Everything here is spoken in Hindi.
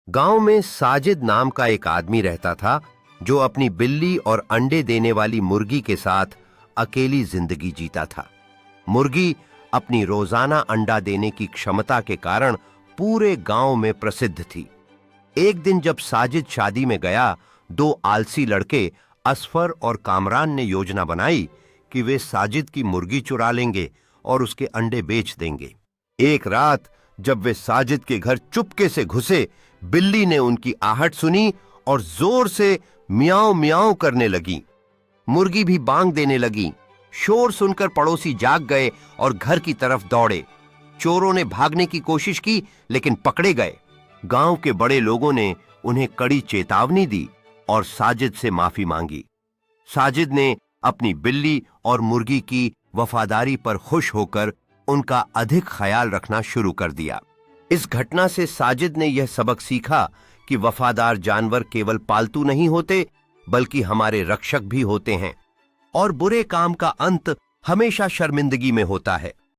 गांव में साजिद नाम का एक आदमी रहता था जो अपनी बिल्ली और अंडे देने वाली मुर्गी के साथ अकेली जिंदगी जीता था। मुर्गी अपनी रोजाना अंडा देने की क्षमता के कारण पूरे गांव में प्रसिद्ध थी। एक दिन जब साजिद शादी में गया, दो आलसी लड़के असफर और कामरान ने योजना बनाई कि वे साजिद की मुर्गी चुरा लेंगे और उसके अंडे बेच देंगे। एक रात जब वे साजिद के घर चुपके से घुसे, बिल्ली ने उनकी आहट सुनी और जोर से मियाओ मियाओ करने लगी। मुर्गी भी बांग देने लगी। शोर सुनकर पड़ोसी जाग गए और घर की तरफ दौड़े। चोरों ने भागने की कोशिश की लेकिन पकड़े गए। गांव के बड़े लोगों ने उन्हें कड़ी चेतावनी दी और साजिद से माफी मांगी। साजिद ने अपनी बिल्ली और मुर्गी की वफादारी पर खुश होकर उनका अधिक ख्याल रखना शुरू कर दिया। इस घटना से साजिद ने यह सबक सीखा कि वफादार जानवर केवल पालतू नहीं होते बल्कि हमारे रक्षक भी होते हैं और बुरे काम का अंत हमेशा शर्मिंदगी में होता है।